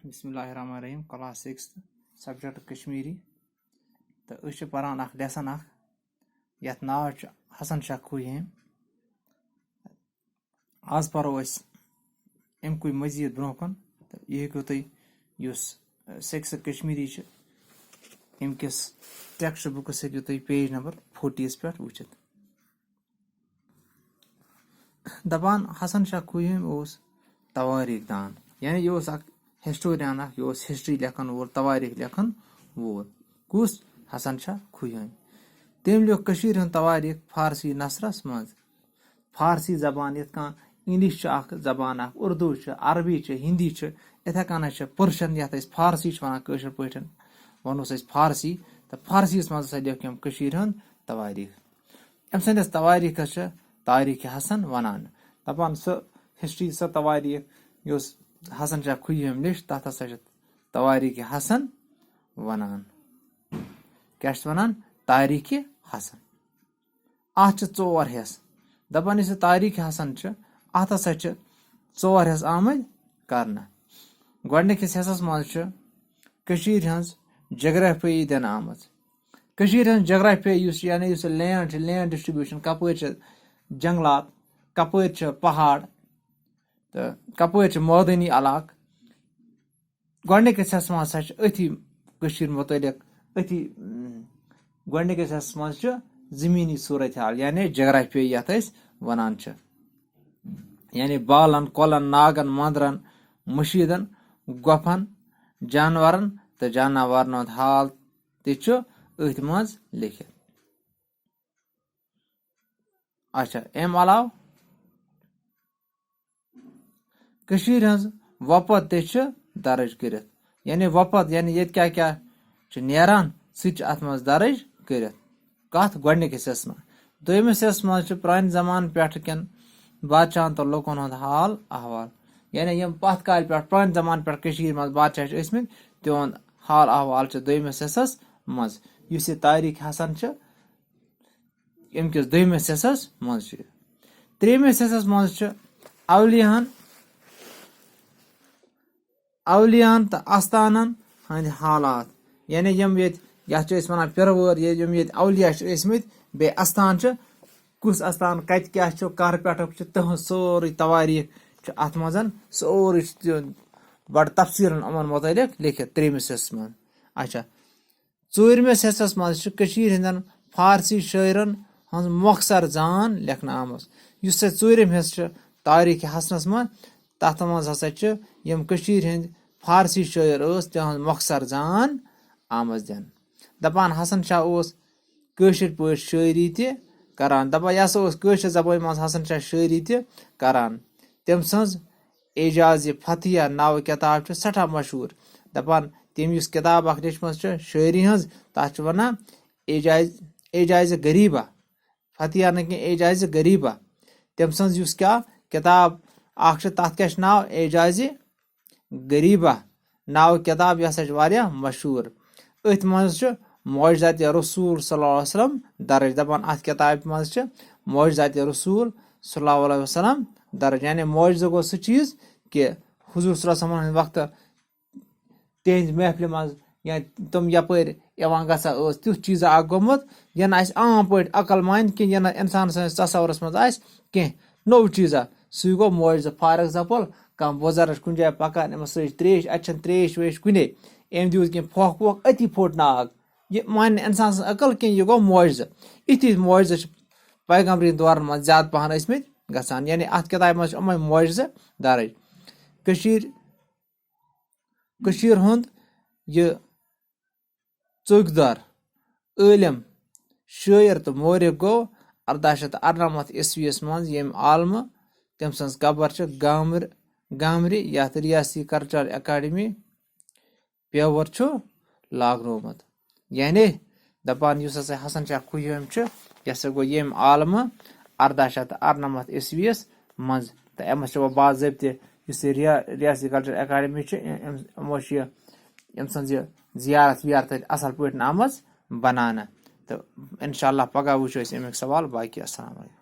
बिस्मिल्लाहिर्रहमानिर्रहीम class 6 subject Kashmiri तो अस पान लेसन यथ नाव हसन शाह खूहीम आज परो अमुक मजीद ब्रो कन तो यह हेकु तुम सिक्स कश्मीरी अमकिस टेक्स्ट बुकस हेकु तुम पेज नंबर 40 पे वुचित दपान हसन शाह खूहीम तवारीख दान यानी यह हिस्टोरियन यह हिस्ट्री लेखन वोल तवारीख लेखन वोल कुस हसन शाह खूहीम तम लिख तवारीख फारसी नसरस मज फारसी जबान ये इंग्लिश जबान उर्दू अरबी हिंदी इथे कन पर्शियन ये फारसी वन पे वनोस फारसी तो फारसी मज लिख तवारीख अम सदिस तवारीखस तारीख हसन वनान दपान हिस्ट्री तवारीख हसन शाह खूहीम लिख तथ हसा तवारीख हसन वनान क्या वनान तारीख हसन अत 4 हिस्स दपान यह तारीख हसन अत हसा 4 हिस्स आमद करना गोडनिकिस हिस्सस मज हज जोग्राफी दिन आमज जोग्राफी यानी लैंड डिस्ट्रीब्यूशन कपर जंगलात कपर पहाड़ तो कपर मदनी इलाक गोडनिकिस हिस्सस मज अथी मुतलिक अथी गोडनिकिस हिस्सस मज जमीनी सूरत हाल यानी जोग्राफी यथ वनान यानी बालन कोलन नागन मंदरन मशीदन गुफन जानवरन तो जानवरन हंद हाल तथ मज लिखित अच्छा अम अलाव हज वपत दर्ज कर यानी वपत यानी ये क्या क्या नेरान सत मज दर्ज कर कत गोडनिकिस हिस्सस मज दोयमिस हिस्सस मज प्रान जमान पे कन बादशाहन तो लुकन हंद हाल अहवाल यानी यम पथ काल पे प्रान जमान पे मज बादशाह ईसमित तिहद हाल अहवाल दोयमिस हिस्सस मज इस तारीख हसन अमकिस दोयमिस हिस्सस मज त्रेमिस हिस्सस मज अवलियान तो आस्थानन हंद हालात यानी यम ये वन पिरवर यम ये अवलिया ईसमित बे आस्थान कुस आस्थान कत क्या कर पे तहज सोरे तवारीख अत मज सोरे बड़ तफसीरन अमन मुतलिक लिखित त्रेमिस हिस्सस मज अच्छा 4मिस हिस्सस मज हंदन फारसी शायरन हंज मुख्तसर जान लिखना आमज इस 4म हिस्स तारीख हसनस मज तथ मज हसा यम हंद फारसी शायर तहज मुख्तसर जान आमज दिन दपान हसन शाह कशर पे शायरी तरान दपान यह कशर जबान मज हसन शाह शायरी तरान तम सज एजाज फतिया नाव किताब सठा मशहूर दपान तम किताब लिचम शायरी हज तथ वन एजाज गरीबा फतिया न एजाज गरीबा तम सज क्या किताब तथ क्या नाव एजाज गरीबा नाव किताब यह मशहूर अथ मज मौजज़ात रसूल सल्लल्लाहु अलैहि वसल्लम दर्ज दपान अत किताब मज मौजज़ात रसूल सल्लल्लाहु अलैहि वसल्लम दर्ज यानी मौजज़ गो सह चीज कि हुजूर सल्लल्लाहु अलैहि वसल्लम वक्त तिहंद महफिल मज या तुम यपर गसा तुथ चीज़ा गोमुत यह आम पे अकल मान कि इंसान सस तसवुरस मज कह नौ चीज़ा सह गो मौजज़ फॉर एग्जाम्पल कह बुजुर्ग कुन जाए पकान अमस त्रेश अत त्रेश वेश कुने अम दूत कह फोक वोक अति फोट नाग यह मान इंसान अकल कह यह गो मौजज़ इति मौजज़ पैगम्बरी दौरन मज ज्यादा पहन ईसमित गसान यानी अत किताब मज अमे मौजज़ दर्ज कशीर हुंद यह चौकदार आलिम शायर तो मौरख गो 1898 ईस्वीस मज यम आलम तम सज कबर गामर यथ रियासी कल्चरल अकाडमी पेवर लागनोमुत यानी दपान हसन शाह खूहीम यह गो यम आलम 1898 ईस्वीस मज तो अमस बाज़ाब्त रियासी कल्चरल अकाडमी यमो जियारत वियारत असल पे आमज बनाना तो इंशाअल्लाह पगह वो अमिक सवाल बाकी अस्सलाम वालेकुम।